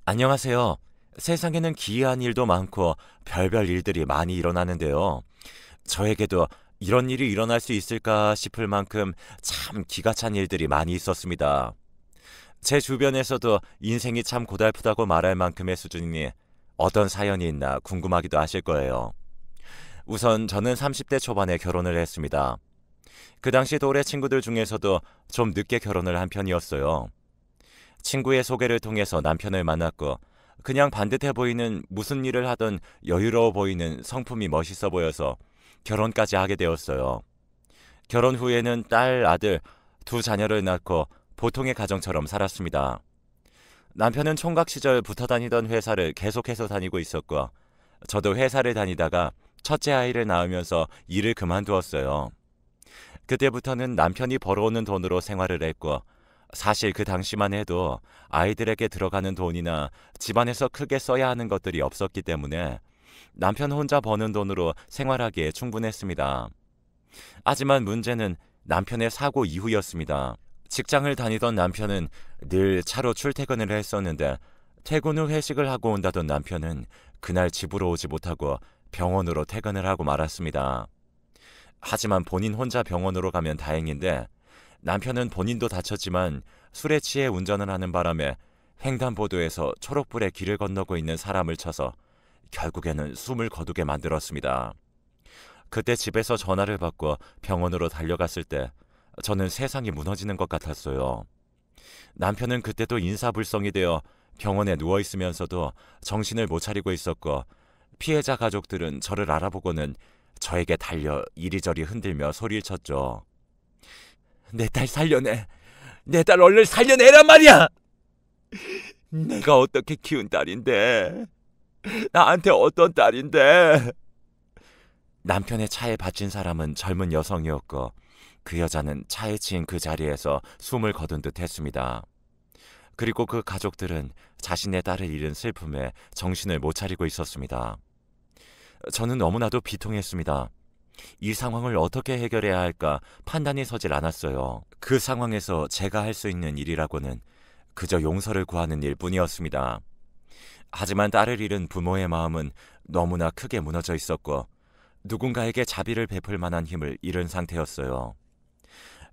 안녕하세요. 세상에는 기이한 일도 많고 별별 일들이 많이 일어나는데요. 저에게도 이런 일이 일어날 수 있을까 싶을 만큼 참 기가 찬 일들이 많이 있었습니다. 제 주변에서도 인생이 참 고달프다고 말할 만큼의 수준이니 어떤 사연이 있나 궁금하기도 하실 거예요. 우선 저는 30대 초반에 결혼을 했습니다. 그 당시 또래 친구들 중에서도 좀 늦게 결혼을 한 편이었어요. 친구의 소개를 통해서 남편을 만났고 그냥 반듯해 보이는 무슨 일을 하던 여유로워 보이는 성품이 멋있어 보여서 결혼까지 하게 되었어요. 결혼 후에는 딸, 아들 두 자녀를 낳고 보통의 가정처럼 살았습니다. 남편은 총각 시절 붙어 다니던 회사를 계속해서 다니고 있었고 저도 회사를 다니다가 첫째 아이를 낳으면서 일을 그만두었어요. 그때부터는 남편이 벌어오는 돈으로 생활을 했고 사실 그 당시만 해도 아이들에게 들어가는 돈이나 집안에서 크게 써야 하는 것들이 없었기 때문에 남편 혼자 버는 돈으로 생활하기에 충분했습니다. 하지만 문제는 남편의 사고 이후였습니다. 직장을 다니던 남편은 늘 차로 출퇴근을 했었는데 퇴근 후 회식을 하고 온다던 남편은 그날 집으로 오지 못하고 병원으로 퇴근을 하고 말았습니다. 하지만 본인 혼자 병원으로 가면 다행인데 남편은 본인도 다쳤지만 술에 취해 운전을 하는 바람에 횡단보도에서 초록불에 길을 건너고 있는 사람을 쳐서 결국에는 숨을 거두게 만들었습니다. 그때 집에서 전화를 받고 병원으로 달려갔을 때 저는 세상이 무너지는 것 같았어요. 남편은 그때도 인사불성이 되어 병원에 누워 있으면서도 정신을 못 차리고 있었고 피해자 가족들은 저를 알아보고는 저에게 달려 이리저리 흔들며 소리를 쳤죠. 내 딸 살려내. 내 딸 얼른 살려내란 말이야. 내가 어떻게 키운 딸인데. 나한테 어떤 딸인데. 남편의 차에 받친 사람은 젊은 여성이었고 그 여자는 차에 치인 그 자리에서 숨을 거둔 듯 했습니다. 그리고 그 가족들은 자신의 딸을 잃은 슬픔에 정신을 못 차리고 있었습니다. 저는 너무나도 비통했습니다. 이 상황을 어떻게 해결해야 할까 판단이 서질 않았어요. 그 상황에서 제가 할 수 있는 일이라고는 그저 용서를 구하는 일뿐이었습니다. 하지만 딸을 잃은 부모의 마음은 너무나 크게 무너져 있었고 누군가에게 자비를 베풀 만한 힘을 잃은 상태였어요.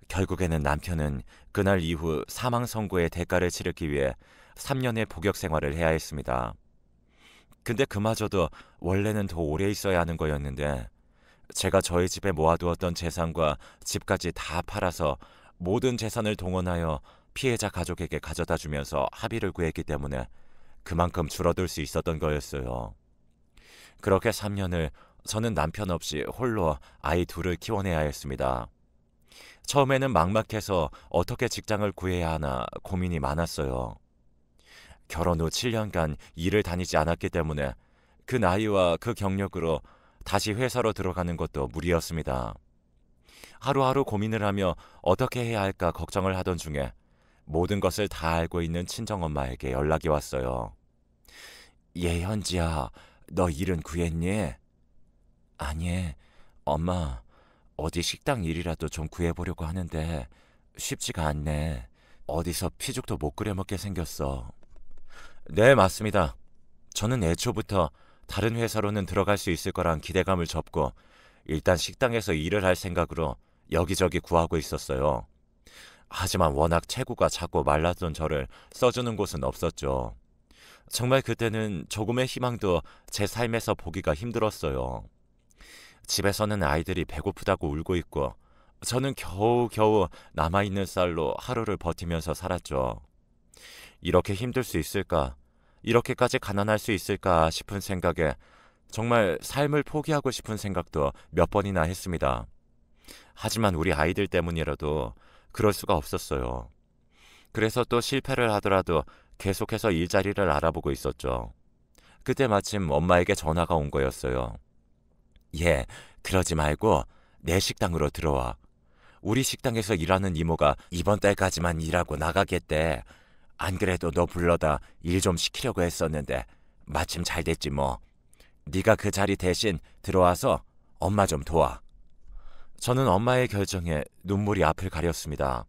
결국에는 남편은 그날 이후 사망 선고의 대가를 치르기 위해 3년의 복역 생활을 해야 했습니다. 근데 그마저도 원래는 더 오래 있어야 하는 거였는데 제가 저희 집에 모아두었던 재산과 집까지 다 팔아서 모든 재산을 동원하여 피해자 가족에게 가져다 주면서 합의를 구했기 때문에 그만큼 줄어들 수 있었던 거였어요. 그렇게 3년을 저는 남편 없이 홀로 아이 둘을 키워내야 했습니다. 처음에는 막막해서 어떻게 직장을 구해야 하나 고민이 많았어요. 결혼 후 7년간 일을 다니지 않았기 때문에 그 나이와 그 경력으로 다시 회사로 들어가는 것도 무리였습니다. 하루하루 고민을 하며 어떻게 해야 할까 걱정을 하던 중에 모든 것을 다 알고 있는 친정엄마에게 연락이 왔어요. 현지야, 너 일은 구했니? 아니, 엄마, 어디 식당 일이라도 좀 구해보려고 하는데 쉽지가 않네. 어디서 피죽도 못 끓여 먹게 생겼어. 네, 맞습니다. 저는 애초부터 다른 회사로는 들어갈 수 있을 거란 기대감을 접고 일단 식당에서 일을 할 생각으로 여기저기 구하고 있었어요. 하지만 워낙 체구가 작고 말랐던 저를 써주는 곳은 없었죠. 정말 그때는 조금의 희망도 제 삶에서 보기가 힘들었어요. 집에서는 아이들이 배고프다고 울고 있고 저는 겨우겨우 남아있는 쌀로 하루를 버티면서 살았죠. 이렇게 힘들 수 있을까? 이렇게까지 가난할 수 있을까 싶은 생각에 정말 삶을 포기하고 싶은 생각도 몇 번이나 했습니다. 하지만 우리 아이들 때문이라도 그럴 수가 없었어요. 그래서 또 실패를 하더라도 계속해서 일자리를 알아보고 있었죠. 그때 마침 엄마에게 전화가 온 거였어요. 그러지 말고 내 식당으로 들어와. 우리 식당에서 일하는 이모가 이번 달까지만 일하고 나가겠대. 안 그래도 너 불러다 일 좀 시키려고 했었는데 마침 잘 됐지 뭐. 네가 그 자리 대신 들어와서 엄마 좀 도와. 저는 엄마의 결정에 눈물이 앞을 가렸습니다.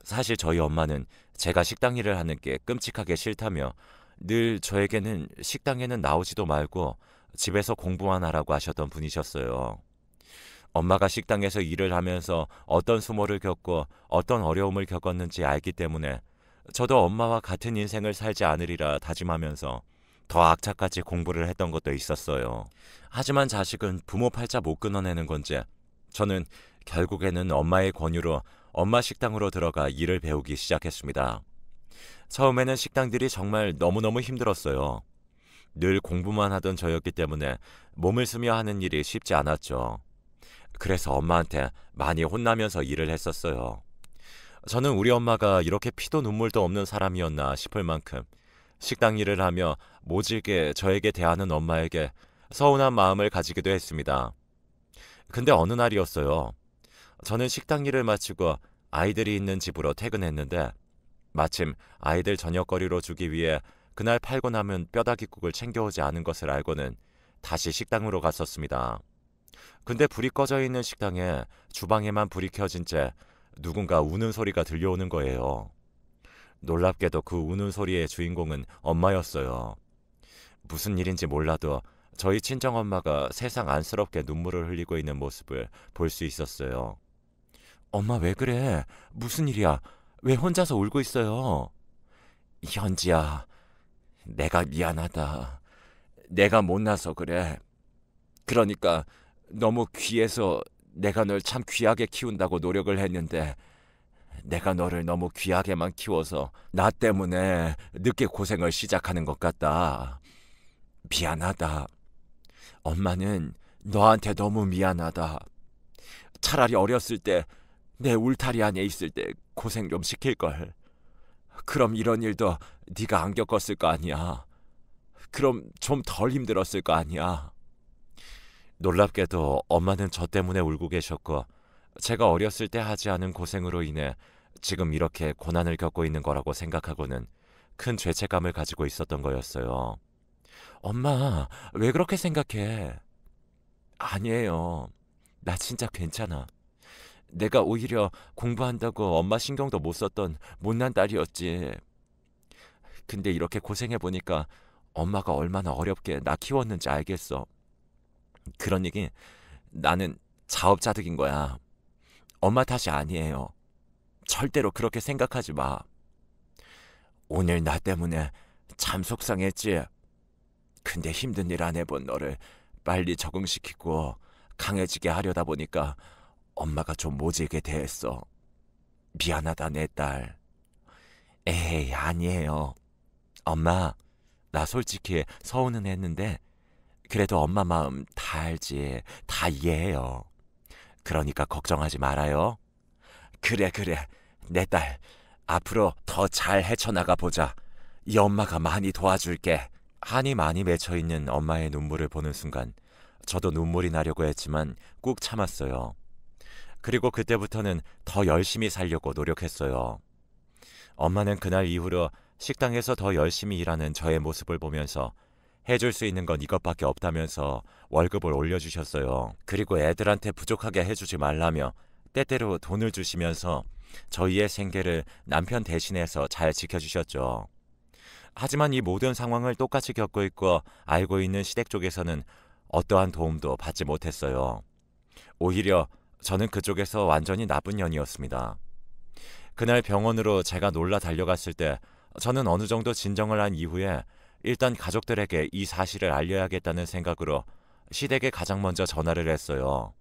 사실 저희 엄마는 제가 식당 일을 하는 게 끔찍하게 싫다며 늘 저에게는 식당에는 나오지도 말고 집에서 공부만 하라고 하셨던 분이셨어요. 엄마가 식당에서 일을 하면서 어떤 수모를 겪고 어떤 어려움을 겪었는지 알기 때문에 저도 엄마와 같은 인생을 살지 않으리라 다짐하면서 더 악착같이 공부를 했던 것도 있었어요. 하지만 자식은 부모 팔자 못 끊어내는 건지 저는 결국에는 엄마의 권유로 엄마 식당으로 들어가 일을 배우기 시작했습니다. 처음에는 식당들이 정말 너무너무 힘들었어요. 늘 공부만 하던 저였기 때문에 몸을 쓰며 하는 일이 쉽지 않았죠. 그래서 엄마한테 많이 혼나면서 일을 했었어요. 저는 우리 엄마가 이렇게 피도 눈물도 없는 사람이었나 싶을 만큼 식당 일을 하며 모질게 저에게 대하는 엄마에게 서운한 마음을 가지기도 했습니다. 근데 어느 날이었어요. 저는 식당 일을 마치고 아이들이 있는 집으로 퇴근했는데 마침 아이들 저녁거리로 주기 위해 그날 팔고 남은 뼈다귀국을 챙겨오지 않은 것을 알고는 다시 식당으로 갔었습니다. 근데 불이 꺼져 있는 식당에 주방에만 불이 켜진 채 누군가 우는 소리가 들려오는 거예요. 놀랍게도 그 우는 소리의 주인공은 엄마였어요. 무슨 일인지 몰라도 저희 친정엄마가 세상 안쓰럽게 눈물을 흘리고 있는 모습을 볼 수 있었어요. 엄마 왜 그래? 무슨 일이야? 왜 혼자서 울고 있어요? 현지야, 내가 미안하다. 내가 못나서 그래. 그러니까 너무 귀해서 내가 널 참 귀하게 키운다고 노력을 했는데 내가 너를 너무 귀하게만 키워서 나 때문에 늦게 고생을 시작하는 것 같다. 미안하다. 엄마는 너한테 너무 미안하다. 차라리 어렸을 때 내 울타리 안에 있을 때 고생 좀 시킬걸. 그럼 이런 일도 네가 안 겪었을 거 아니야. 그럼 좀 덜 힘들었을 거 아니야. 놀랍게도 엄마는 저 때문에 울고 계셨고 제가 어렸을 때 하지 않은 고생으로 인해 지금 이렇게 고난을 겪고 있는 거라고 생각하고는 큰 죄책감을 가지고 있었던 거였어요. 엄마, 왜 그렇게 생각해? 아니에요. 나 진짜 괜찮아. 내가 오히려 공부한다고 엄마 신경도 못 썼던 못난 딸이었지. 근데 이렇게 고생해보니까 엄마가 얼마나 어렵게 나 키웠는지 알겠어. 그러니 나는 자업자득인 거야. 엄마 탓이 아니에요. 절대로 그렇게 생각하지 마. 오늘 나 때문에 참 속상했지. 근데 힘든 일 안 해본 너를 빨리 적응시키고 강해지게 하려다 보니까 엄마가 좀 모질게 대했어. 미안하다 내 딸. 에이 아니에요. 엄마, 나 솔직히 서운은 했는데 그래도 엄마 마음 다 알지. 다 이해해요. 그러니까 걱정하지 말아요. 그래 내 딸 앞으로 더 잘 헤쳐나가 보자. 이 엄마가 많이 도와줄게. 한이 많이 맺혀있는 엄마의 눈물을 보는 순간 저도 눈물이 나려고 했지만 꾹 참았어요. 그리고 그때부터는 더 열심히 살려고 노력했어요. 엄마는 그날 이후로 식당에서 더 열심히 일하는 저의 모습을 보면서 해줄 수 있는 건 이것밖에 없다면서 월급을 올려주셨어요. 그리고 애들한테 부족하게 해주지 말라며 때때로 돈을 주시면서 저희의 생계를 남편 대신해서 잘 지켜주셨죠. 하지만 이 모든 상황을 똑같이 겪고 있고 알고 있는 시댁 쪽에서는 어떠한 도움도 받지 못했어요. 오히려 저는 그쪽에서 완전히 나쁜 년이었습니다. 그날 병원으로 제가 놀라 달려갔을 때 저는 어느 정도 진정을 한 이후에 일단 가족들에게 이 사실을 알려야겠다는 생각으로 시댁에 가장 먼저 전화를 했어요.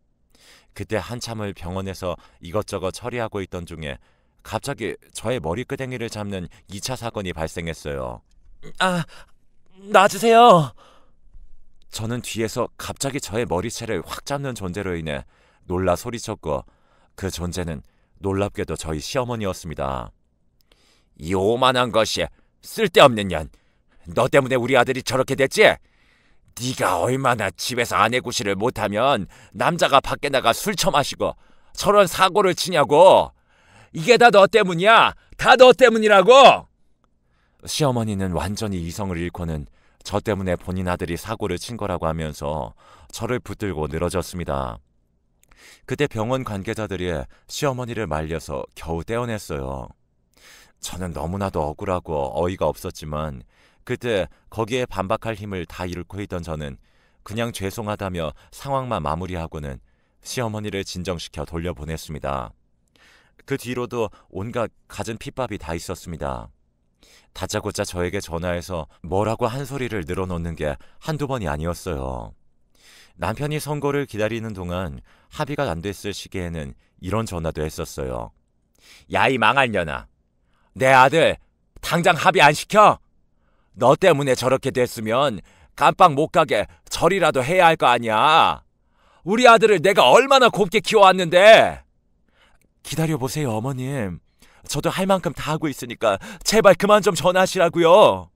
그때 한참을 병원에서 이것저것 처리하고 있던 중에 갑자기 저의 머리끄댕이를 잡는 2차 사건이 발생했어요. 아, 놔주세요. 저는 뒤에서 갑자기 저의 머리채를 확 잡는 존재로 인해 놀라 소리쳤고 그 존재는 놀랍게도 저희 시어머니였습니다. 이 오만한 것이 쓸데없는 년. 너 때문에 우리 아들이 저렇게 됐지? 네가 얼마나 집에서 아내 구실을 못하면 남자가 밖에 나가 술 처마시고 저런 사고를 치냐고. 이게 다 너 때문이야. 다 너 때문이라고. 시어머니는 완전히 이성을 잃고는 저 때문에 본인 아들이 사고를 친 거라고 하면서 저를 붙들고 늘어졌습니다. 그때 병원 관계자들이 시어머니를 말려서 겨우 떼어냈어요. 저는 너무나도 억울하고 어이가 없었지만 그때 거기에 반박할 힘을 다 잃고 있던 저는 그냥 죄송하다며 상황만 마무리하고는 시어머니를 진정시켜 돌려보냈습니다. 그 뒤로도 온갖 갖은 핍박이 다 있었습니다. 다짜고짜 저에게 전화해서 뭐라고 한 소리를 늘어놓는 게 한두 번이 아니었어요. 남편이 선고를 기다리는 동안 합의가 안 됐을 시기에는 이런 전화도 했었어요. 야, 이 망할 년아. 내 아들 당장 합의 안 시켜? 너 때문에 저렇게 됐으면 깜빡 못 가게 절이라도 해야 할 거 아니야. 우리 아들을 내가 얼마나 곱게 키워왔는데. 기다려보세요, 어머님. 저도 할 만큼 다 하고 있으니까 제발 그만 좀 전화하시라고요.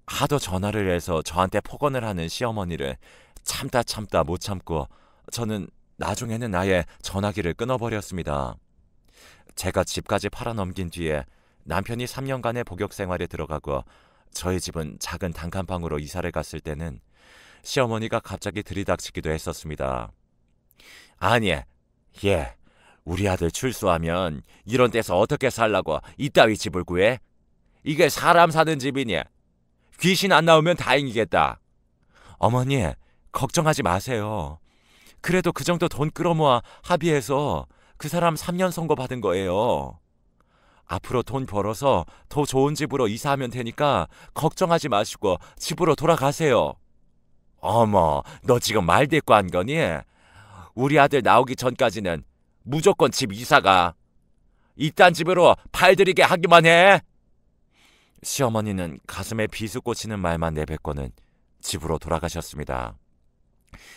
하도 전화를 해서 저한테 폭언을 하는 시어머니를 참다 못 참고 저는 나중에는 아예 전화기를 끊어버렸습니다. 제가 집까지 팔아넘긴 뒤에 남편이 3년간의 복역 생활에 들어가고 저희 집은 작은 단칸방으로 이사를 갔을 때는 시어머니가 갑자기 들이닥치기도 했었습니다. 아니, 얘 우리 아들 출소하면 이런 데서 어떻게 살라고 이따위 집을 구해? 이게 사람 사는 집이니? 귀신 안 나오면 다행이겠다. 어머니, 걱정하지 마세요. 그래도 그 정도 돈 끌어모아 합의해서 그 사람 3년 선고 받은 거예요. 앞으로 돈 벌어서 더 좋은 집으로 이사하면 되니까 걱정하지 마시고 집으로 돌아가세요. 어머, 너 지금 말 대꾸 한 거니? 우리 아들 나오기 전까지는 무조건 집 이사가. 이딴 집으로 팔들이게 하기만 해. 시어머니는 가슴에 비수 꽂히는 말만 내뱉고는 집으로 돌아가셨습니다.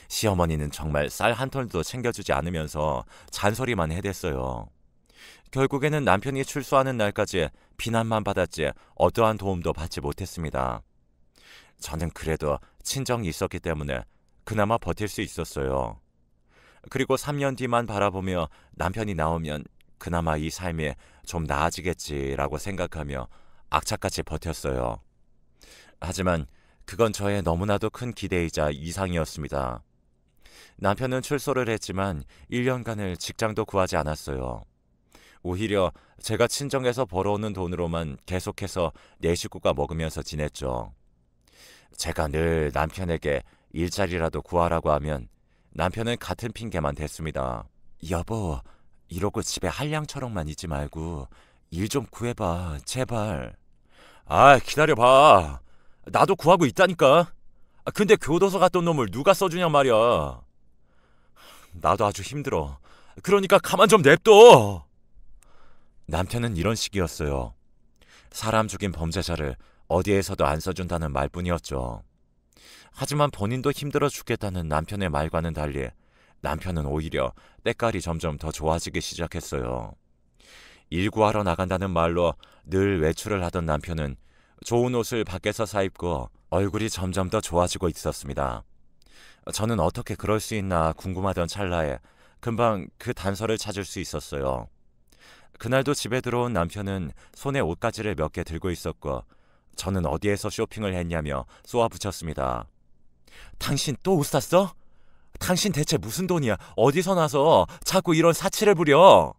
시어머니는 정말 쌀 한 톨도 챙겨주지 않으면서 잔소리만 해댔어요. 결국에는 남편이 출소하는 날까지 비난만 받았지 어떠한 도움도 받지 못했습니다. 저는 그래도 친정이 있었기 때문에 그나마 버틸 수 있었어요. 그리고 3년 뒤만 바라보며 남편이 나오면 그나마 이 삶이 좀 나아지겠지라고 생각하며 악착같이 버텼어요. 하지만 그건 저의 너무나도 큰 기대이자 이상이었습니다. 남편은 출소를 했지만 1년간을 직장도 구하지 않았어요. 오히려 제가 친정에서 벌어오는 돈으로만 계속해서 네 식구가 먹으면서 지냈죠. 제가 늘 남편에게 일자리라도 구하라고 하면 남편은 같은 핑계만 댔습니다. 여보, 이러고 집에 한량처럼만 있지 말고 일 좀 구해봐, 제발. 아, 기다려봐. 나도 구하고 있다니까. 근데 교도소 갔던 놈을 누가 써주냔 말이야. 나도 아주 힘들어. 그러니까 가만 좀 냅둬. 남편은 이런 식이었어요. 사람 죽인 범죄자를 어디에서도 안 써준다는 말뿐이었죠. 하지만 본인도 힘들어 죽겠다는 남편의 말과는 달리 남편은 오히려 때깔이 점점 더 좋아지기 시작했어요. 일 구하러 나간다는 말로 늘 외출을 하던 남편은 좋은 옷을 밖에서 사입고 얼굴이 점점 더 좋아지고 있었습니다. 저는 어떻게 그럴 수 있나 궁금하던 찰나에 금방 그 단서를 찾을 수 있었어요. 그날도 집에 들어온 남편은 손에 옷가지를 몇 개 들고 있었고 저는 어디에서 쇼핑을 했냐며 쏘아붙였습니다. 당신 또 옷 샀어? 당신 대체 무슨 돈이야? 어디서 나서 자꾸 이런 사치를 부려?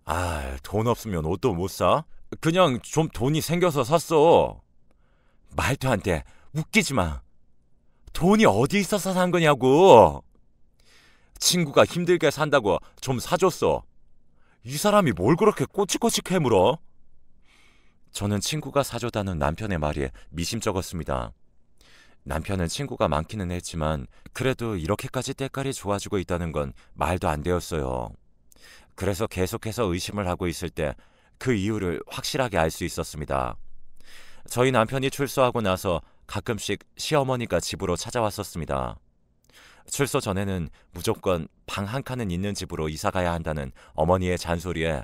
아, 돈 없으면 옷도 못 사? 그냥 좀 돈이 생겨서 샀어. 말도 안 돼. 웃기지 마. 돈이 어디 있어서 산 거냐고. 친구가 힘들게 산다고 좀 사줬어. 이 사람이 뭘 그렇게 꼬치꼬치 캐물어? 저는 친구가 사줬다는 남편의 말이 미심쩍었습니다. 남편은 친구가 많기는 했지만 그래도 이렇게까지 때깔이 좋아지고 있다는 건 말도 안 되었어요. 그래서 계속해서 의심을 하고 있을 때 그 이유를 확실하게 알 수 있었습니다. 저희 남편이 출소하고 나서 가끔씩 시어머니가 집으로 찾아왔었습니다. 출소 전에는 무조건 방 한 칸은 있는 집으로 이사 가야 한다는 어머니의 잔소리에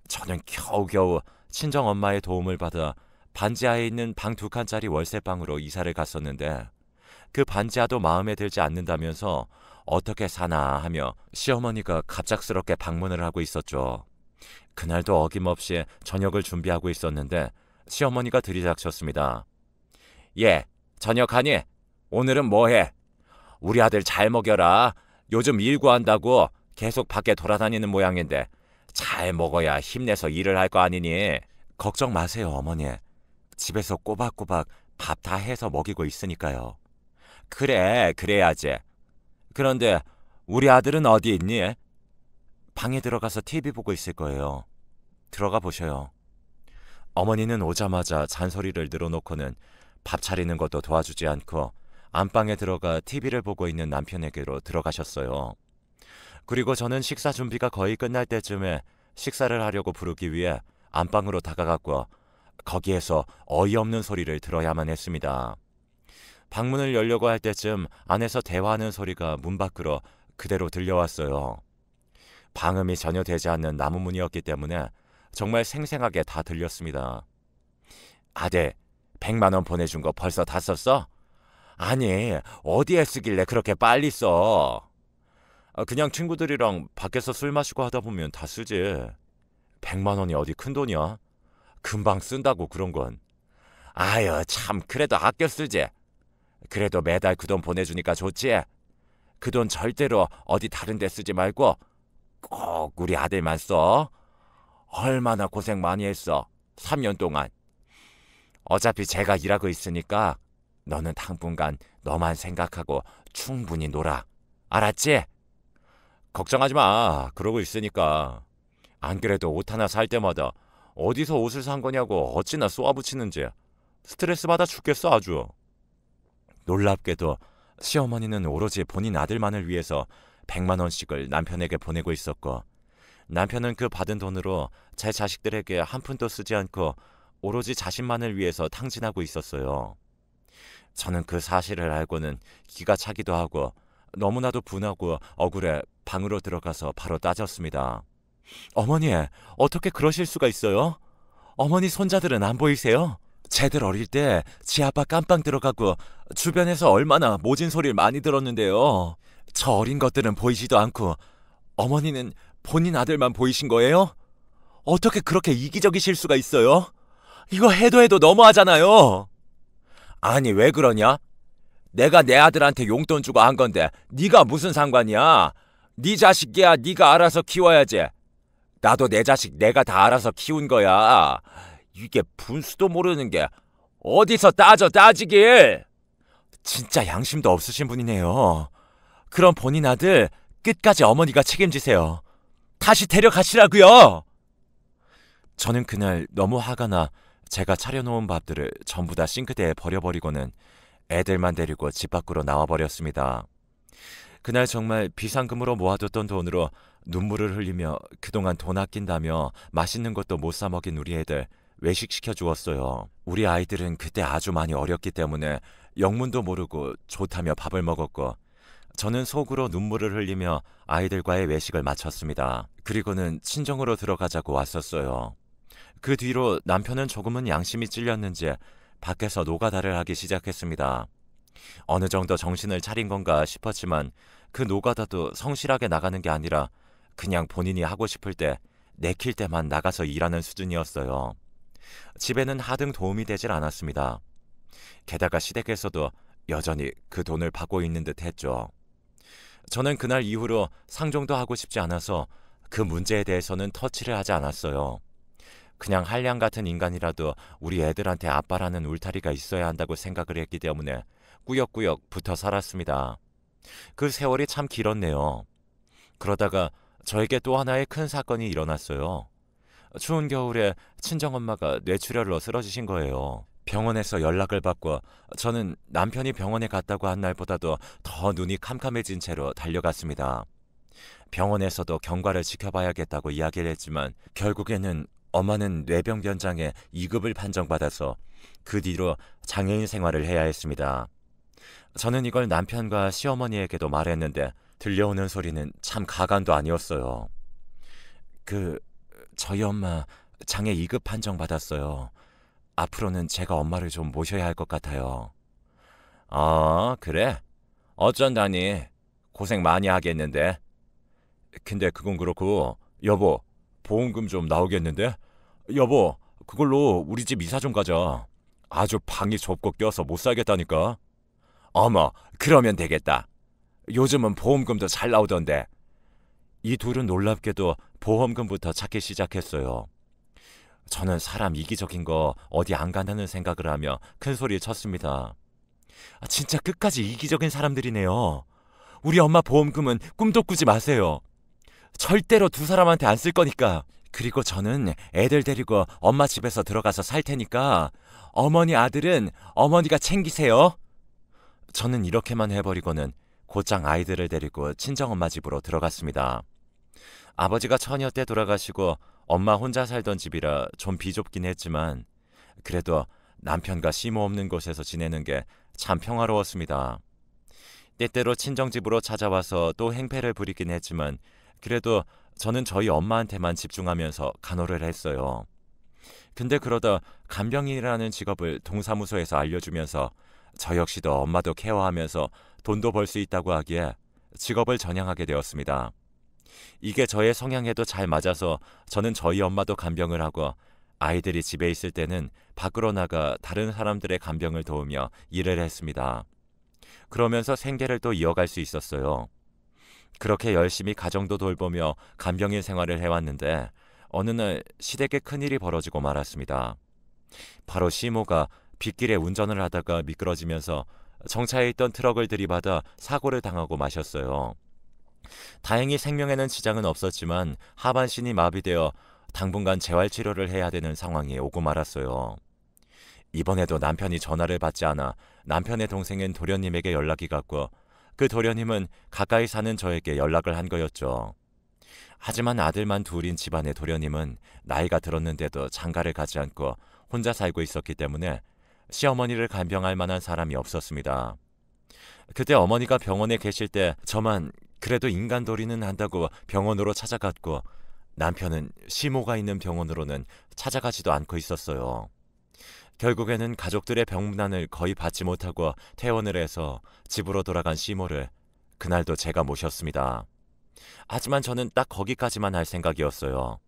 저는 겨우겨우 친정엄마의 도움을 받아 반지하에 있는 방 2칸짜리 월세방으로 이사를 갔었는데 그 반지하도 마음에 들지 않는다면서 어떻게 사나 하며 시어머니가 갑작스럽게 방문을 하고 있었죠. 그날도 어김없이 저녁을 준비하고 있었는데 시어머니가 들이닥쳤습니다. 예, 저녁하니? 오늘은 뭐해? 우리 아들 잘 먹여라. 요즘 일 구한다고 계속 밖에 돌아다니는 모양인데 잘 먹어야 힘내서 일을 할 거 아니니. 걱정 마세요, 어머니. 집에서 꼬박꼬박 밥 다 해서 먹이고 있으니까요. 그래, 그래야지. 그런데 우리 아들은 어디 있니? 방에 들어가서 TV 보고 있을 거예요. 들어가 보셔요. 어머니는 오자마자 잔소리를 늘어놓고는 밥 차리는 것도 도와주지 않고 안방에 들어가 TV를 보고 있는 남편에게로 들어가셨어요. 그리고 저는 식사 준비가 거의 끝날 때쯤에 식사를 하려고 부르기 위해 안방으로 다가갔고 거기에서 어이없는 소리를 들어야만 했습니다. 방문을 열려고 할 때쯤 안에서 대화하는 소리가 문 밖으로 그대로 들려왔어요. 방음이 전혀 되지 않는 나무 문이었기 때문에 정말 생생하게 다 들렸습니다. 아들, 100만 원 보내준 거 벌써 다 썼어? 아니, 어디에 쓰길래 그렇게 빨리 써? 그냥 친구들이랑 밖에서 술 마시고 하다 보면 다 쓰지. 100만 원이 어디 큰 돈이야? 금방 쓴다고 그런 건. 아유, 참 그래도 아껴 쓰지. 그래도 매달 그 돈 보내주니까 좋지. 그 돈 절대로 어디 다른 데 쓰지 말고 꼭 우리 아들만 써. 얼마나 고생 많이 했어. 3년 동안. 어차피 제가 일하고 있으니까 너는 당분간 너만 생각하고 충분히 놀아. 알았지? 걱정하지 마. 그러고 있으니까. 안 그래도 옷 하나 살 때마다 어디서 옷을 산 거냐고 어찌나 쏘아붙이는지 스트레스 받아 죽겠어 아주. 놀랍게도 시어머니는 오로지 본인 아들만을 위해서 100만 원씩을 남편에게 보내고 있었고 남편은 그 받은 돈으로 제 자식들에게 한 푼도 쓰지 않고 오로지 자신만을 위해서 탕진하고 있었어요. 저는 그 사실을 알고는 기가 차기도 하고 너무나도 분하고 억울해 방으로 들어가서 바로 따졌습니다. 어머니, 어떻게 그러실 수가 있어요? 어머니 손자들은 안 보이세요? 쟤들 어릴 때 지 아빠 깜빵 들어가고 주변에서 얼마나 모진 소리를 많이 들었는데요. 저 어린 것들은 보이지도 않고 어머니는 본인 아들만 보이신 거예요? 어떻게 그렇게 이기적이실 수가 있어요? 이거 해도 해도 너무하잖아요. 아니 왜 그러냐? 내가 내 아들한테 용돈 주고 한 건데 네가 무슨 상관이야? 네 자식이야 네가 알아서 키워야지. 나도 내 자식 내가 다 알아서 키운 거야. 이게 분수도 모르는 게 어디서 따지길. 진짜 양심도 없으신 분이네요. 그럼 본인 아들 끝까지 어머니가 책임지세요. 다시 데려가시라고요. 저는 그날 너무 화가 나 제가 차려놓은 밥들을 전부 다 싱크대에 버려버리고는 애들만 데리고 집 밖으로 나와버렸습니다. 그날 정말 비상금으로 모아뒀던 돈으로 눈물을 흘리며 그동안 돈 아낀다며 맛있는 것도 못 사 먹인 우리 애들 외식시켜 주었어요. 우리 아이들은 그때 아주 많이 어렸기 때문에 영문도 모르고 좋다며 밥을 먹었고 저는 속으로 눈물을 흘리며 아이들과의 외식을 마쳤습니다. 그리고는 친정으로 들어가자고 왔었어요. 그 뒤로 남편은 조금은 양심이 찔렸는지 밖에서 노가다를 하기 시작했습니다. 어느 정도 정신을 차린 건가 싶었지만 그 노가다도 성실하게 나가는 게 아니라 그냥 본인이 하고 싶을 때 내킬 때만 나가서 일하는 수준이었어요. 집에는 하등 도움이 되질 않았습니다. 게다가 시댁에서도 여전히 그 돈을 받고 있는 듯 했죠. 저는 그날 이후로 상종도 하고 싶지 않아서 그 문제에 대해서는 터치를 하지 않았어요. 그냥 한량 같은 인간이라도 우리 애들한테 아빠라는 울타리가 있어야 한다고 생각을 했기 때문에 꾸역꾸역 붙어 살았습니다. 그 세월이 참 길었네요. 그러다가 저에게 또 하나의 큰 사건이 일어났어요. 추운 겨울에 친정엄마가 뇌출혈로 쓰러지신 거예요. 병원에서 연락을 받고 저는 남편이 병원에 갔다고 한 날보다도 더 눈이 캄캄해진 채로 달려갔습니다. 병원에서도 경과를 지켜봐야겠다고 이야기를 했지만 결국에는 엄마는 뇌병 변장에 2급을 판정받아서 그 뒤로 장애인 생활을 해야 했습니다. 저는 이걸 남편과 시어머니에게도 말했는데 들려오는 소리는 참 가관도 아니었어요. 저희 엄마 장애 2급 판정받았어요. 앞으로는 제가 엄마를 좀 모셔야 할 것 같아요. 그래? 어쩐다니. 고생 많이 하겠는데. 근데 그건 그렇고 여보, 보험금 좀 나오겠는데? 여보, 그걸로 우리 집 이사 좀 가자. 아주 방이 좁고 껴서 못 살겠다니까. 어머, 그러면 되겠다. 요즘은 보험금도 잘 나오던데. 이 둘은 놀랍게도 보험금부터 찾기 시작했어요. 저는 사람 이기적인 거 어디 안 간다는 생각을 하며 큰 소리를 쳤습니다. 진짜 끝까지 이기적인 사람들이네요. 우리 엄마 보험금은 꿈도 꾸지 마세요. 절대로 두 사람한테 안 쓸 거니까. 그리고 저는 애들 데리고 엄마 집에서 들어가서 살 테니까 어머니 아들은 어머니가 챙기세요. 저는 이렇게만 해버리고는 곧장 아이들을 데리고 친정엄마 집으로 들어갔습니다. 아버지가 처녀 때 돌아가시고 엄마 혼자 살던 집이라 좀 비좁긴 했지만 그래도 남편과 시모 없는 곳에서 지내는 게 참 평화로웠습니다. 때때로 친정집으로 찾아와서 또 행패를 부리긴 했지만 그래도 저는 저희 엄마한테만 집중하면서 간호를 했어요. 근데 그러다 간병인이라는 직업을 동사무소에서 알려주면서 저 역시도 엄마도 케어하면서 돈도 벌 수 있다고 하기에 직업을 전향하게 되었습니다. 이게 저의 성향에도 잘 맞아서 저는 저희 엄마도 간병을 하고 아이들이 집에 있을 때는 밖으로 나가 다른 사람들의 간병을 도우며 일을 했습니다. 그러면서 생계를 또 이어갈 수 있었어요. 그렇게 열심히 가정도 돌보며 간병인 생활을 해왔는데 어느 날 시댁에 큰일이 벌어지고 말았습니다. 바로 시모가 빗길에 운전을 하다가 미끄러지면서 정차해 있던 트럭을 들이받아 사고를 당하고 마셨어요. 다행히 생명에는 지장은 없었지만 하반신이 마비되어 당분간 재활치료를 해야 되는 상황이 오고 말았어요. 이번에도 남편이 전화를 받지 않아 남편의 동생인 도련님에게 연락이 갔고 그 도련님은 가까이 사는 저에게 연락을 한 거였죠. 하지만 아들만 둘인 집안의 도련님은 나이가 들었는데도 장가를 가지 않고 혼자 살고 있었기 때문에 시어머니를 간병할 만한 사람이 없었습니다. 그때 어머니가 병원에 계실 때 저만 그래도 인간도리는 한다고 병원으로 찾아갔고 남편은 시모가 있는 병원으로는 찾아가지도 않고 있었어요. 결국에는 가족들의 병문안을 거의 받지 못하고 퇴원을 해서 집으로 돌아간 시모를 그날도 제가 모셨습니다. 하지만 저는 딱 거기까지만 할 생각이었어요.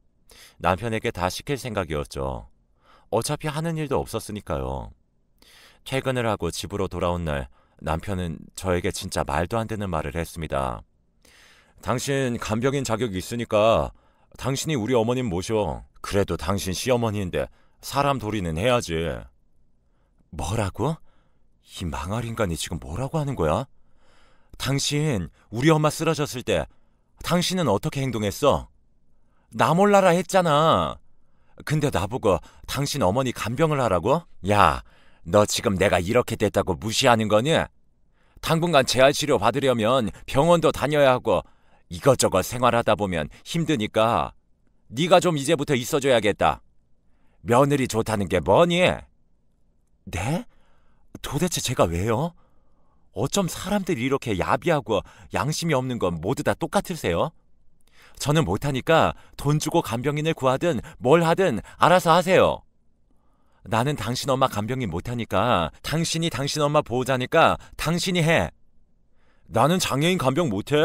남편에게 다 시킬 생각이었죠. 어차피 하는 일도 없었으니까요. 퇴근을 하고 집으로 돌아온 날 남편은 저에게 진짜 말도 안 되는 말을 했습니다. 당신 간병인 자격이 있으니까 당신이 우리 어머님 모셔. 그래도 당신 시어머니인데 사람 도리는 해야지. 뭐라고? 이 망할 인간이 지금 뭐라고 하는 거야? 당신 우리 엄마 쓰러졌을 때 당신은 어떻게 행동했어? 나 몰라라 했잖아. 근데 나보고 당신 어머니 간병을 하라고? 야, 너 지금 내가 이렇게 됐다고 무시하는 거니? 당분간 재활치료 받으려면 병원도 다녀야 하고 이것저것 생활하다 보면 힘드니까 네가 좀 이제부터 있어줘야겠다. 며느리 좋다는 게 뭐니? 네? 도대체 제가 왜요? 어쩜 사람들이 이렇게 야비하고 양심이 없는 건 모두 다 똑같으세요? 저는 못하니까 돈 주고 간병인을 구하든 뭘 하든 알아서 하세요. 나는 당신 엄마 간병인 못하니까 당신이 당신 엄마 보호자니까 당신이 해. 나는 장애인 간병 못해.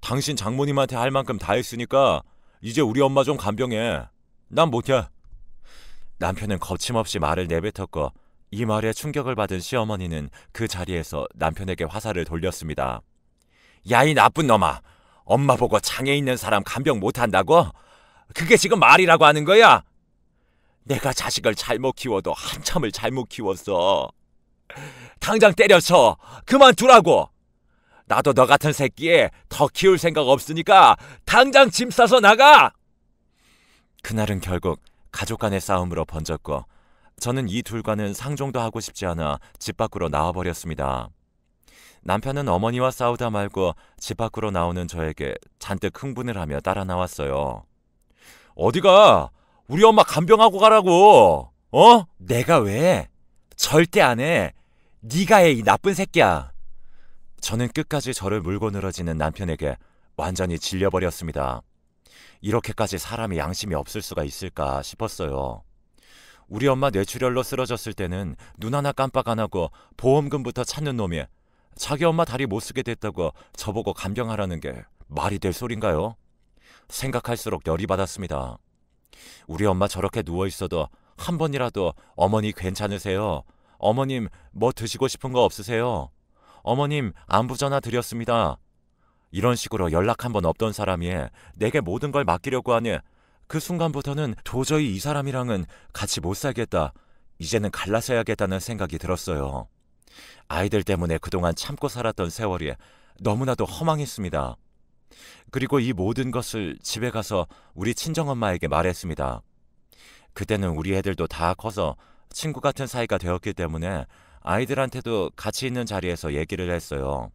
당신 장모님한테 할 만큼 다 했으니까 이제 우리 엄마 좀 간병해. 난 못해. 남편은 거침없이 말을 내뱉었고 이 말에 충격을 받은 시어머니는 그 자리에서 남편에게 화살을 돌렸습니다. 야, 이 나쁜 놈아. 엄마 보고 장애 있는 사람 간병 못한다고? 그게 지금 말이라고 하는 거야? 내가 자식을 잘못 키워도 한참을 잘못 키웠어. 당장 때려쳐. 그만두라고. 나도 너 같은 새끼에 더 키울 생각 없으니까 당장 짐 싸서 나가. 그날은 결국 가족 간의 싸움으로 번졌고 저는 이 둘과는 상종도 하고 싶지 않아 집 밖으로 나와버렸습니다. 남편은 어머니와 싸우다 말고 집 밖으로 나오는 저에게 잔뜩 흥분을 하며 따라 나왔어요. 어디가? 우리 엄마 간병하고 가라고. 어? 내가 왜? 절대 안 해. 네가 해, 이 나쁜 새끼야. 저는 끝까지 저를 물고 늘어지는 남편에게 완전히 질려버렸습니다. 이렇게까지 사람이 양심이 없을 수가 있을까 싶었어요. 우리 엄마 뇌출혈로 쓰러졌을 때는 눈 하나 깜빡 안 하고 보험금부터 찾는 놈이 자기 엄마 다리 못 쓰게 됐다고 저보고 간병하라는 게 말이 될 소린가요? 생각할수록 열이 받았습니다. 우리 엄마 저렇게 누워있어도 한 번이라도 어머니 괜찮으세요? 어머님 뭐 드시고 싶은 거 없으세요? 어머님 안부 전화 드렸습니다. 이런 식으로 연락 한 번 없던 사람이 내게 모든 걸 맡기려고 하니 그 순간부터는 도저히 이 사람이랑은 같이 못 살겠다. 이제는 갈라서야겠다는 생각이 들었어요. 아이들 때문에 그동안 참고 살았던 세월이 너무나도 허망했습니다. 그리고 이 모든 것을 집에 가서 우리 친정엄마에게 말했습니다. 그때는 우리 애들도 다 커서 친구 같은 사이가 되었기 때문에 아이들한테도 같이 있는 자리에서 얘기를 했어요.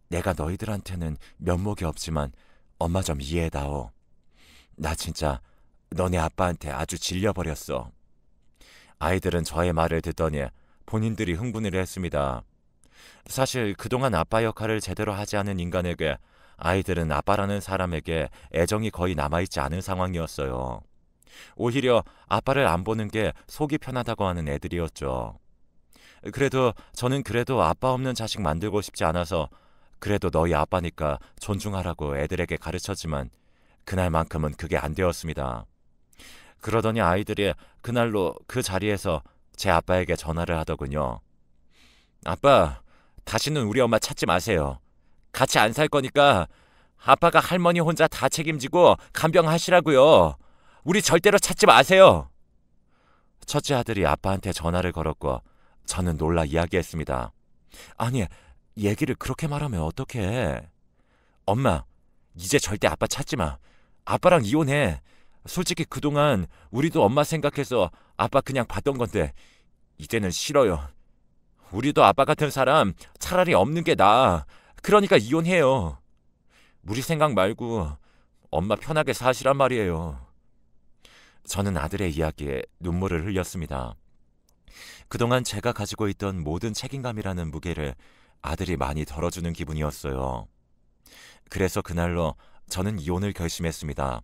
내가 너희들한테는 면목이 없지만 엄마 좀 이해해다오. 나 진짜 너네 아빠한테 아주 질려버렸어. 아이들은 저의 말을 듣더니 본인들이 흥분을 했습니다. 사실 그동안 아빠 역할을 제대로 하지 않은 인간에게 아이들은 아빠라는 사람에게 애정이 거의 남아있지 않은 상황이었어요. 오히려 아빠를 안 보는 게 속이 편하다고 하는 애들이었죠. 그래도 저는 아빠 없는 자식 만들고 싶지 않아서 그래도 너희 아빠니까 존중하라고 애들에게 가르쳤지만 그날만큼은 그게 안 되었습니다. 그러더니 아이들이 그날로 그 자리에서 제 아빠에게 전화를 하더군요. 아빠, 다시는 우리 엄마 찾지 마세요. 같이 안 살 거니까 아빠가 할머니 혼자 다 책임지고 간병하시라고요. 우리 절대로 찾지 마세요. 첫째 아들이 아빠한테 전화를 걸었고 저는 놀라 이야기했습니다. 아니, 얘기를 그렇게 말하면 어떡해. 엄마, 이제 절대 아빠 찾지 마. 아빠랑 이혼해. 솔직히 그동안 우리도 엄마 생각해서 아빠 그냥 봤던 건데 이제는 싫어요. 우리도 아빠 같은 사람 차라리 없는 게 나아. 그러니까 이혼해요. 우리 생각 말고 엄마 편하게 사시란 말이에요. 저는 아들의 이야기에 눈물을 흘렸습니다. 그동안 제가 가지고 있던 모든 책임감이라는 무게를 아들이 많이 덜어주는 기분이었어요. 그래서 그날로 저는 이혼을 결심했습니다.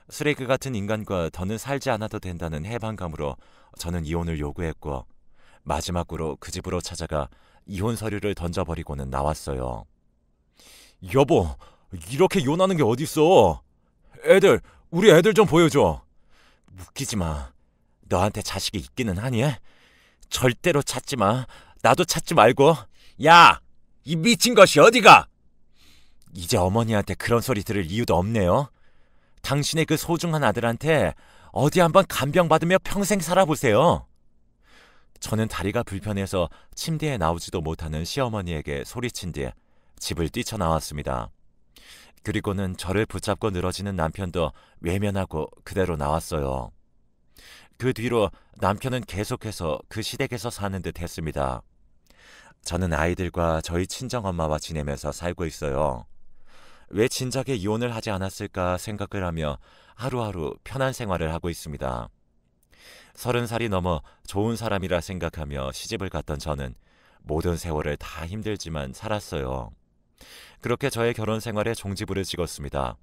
쓰레기 같은 인간과 더는 살지 않아도 된다는 해방감으로 저는 이혼을 요구했고 마지막으로 그 집으로 찾아가 이혼 서류를 던져버리고는 나왔어요. 여보, 이렇게 이혼하는 게 어딨어? 우리 애들 좀 보여줘. 웃기지 마. 너한테 자식이 있기는 하니? 절대로 찾지 마. 나도 찾지 말고. 야! 이 미친 것이 어디가? 이제 어머니한테 그런 소리 들을 이유도 없네요. 당신의 그 소중한 아들한테 어디 한번 간병받으며 평생 살아보세요. 저는 다리가 불편해서 침대에 나오지도 못하는 시어머니에게 소리친 뒤 집을 뛰쳐나왔습니다. 그리고는 저를 붙잡고 늘어지는 남편도 외면하고 그대로 나왔어요. 그 뒤로 남편은 계속해서 그 시댁에서 사는 듯 했습니다. 저는 아이들과 저희 친정엄마와 지내면서 살고 있어요. 왜 진작에 이혼을 하지 않았을까 생각을 하며 하루하루 편한 생활을 하고 있습니다. 30살이 넘어 좋은 사람이라 생각하며 시집을 갔던 저는 모든 세월을 다 힘들지만 살았어요. 그렇게 저의 결혼 생활에 종지부를 찍었습니다.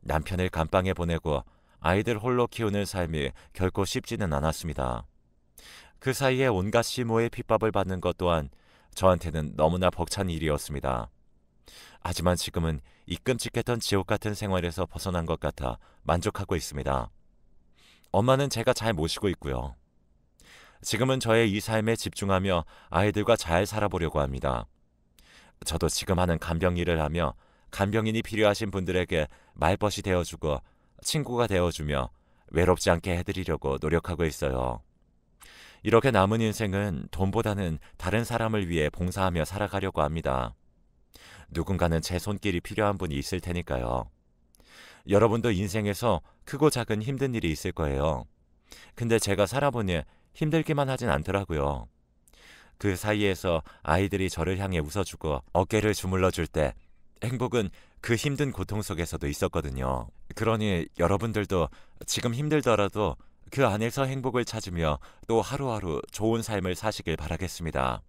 남편을 감방에 보내고 아이들 홀로 키우는 삶이 결코 쉽지는 않았습니다. 그 사이에 온갖 시모의 핍박을 받는 것 또한 저한테는 너무나 벅찬 일이었습니다. 하지만 지금은 이 끔찍했던 지옥 같은 생활에서 벗어난 것 같아 만족하고 있습니다. 엄마는 제가 잘 모시고 있고요. 지금은 저의 이 삶에 집중하며 아이들과 잘 살아보려고 합니다. 저도 지금 하는 간병 일을 하며 간병인이 필요하신 분들에게 말벗이 되어주고 친구가 되어주며 외롭지 않게 해드리려고 노력하고 있어요. 이렇게 남은 인생은 돈보다는 다른 사람을 위해 봉사하며 살아가려고 합니다. 누군가는 제 손길이 필요한 분이 있을 테니까요. 여러분도 인생에서 크고 작은 힘든 일이 있을 거예요. 근데 제가 살아보니 힘들기만 하진 않더라고요. 그 사이에서 아이들이 저를 향해 웃어주고 어깨를 주물러줄 때 행복은 그 힘든 고통 속에서도 있었거든요. 그러니 여러분들도 지금 힘들더라도 그 안에서 행복을 찾으며 또 하루하루 좋은 삶을 사시길 바라겠습니다.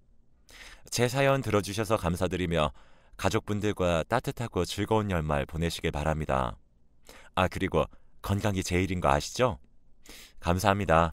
제 사연 들어주셔서 감사드리며 가족분들과 따뜻하고 즐거운 연말 보내시길 바랍니다. 그리고 건강이 제일인 거 아시죠? 감사합니다.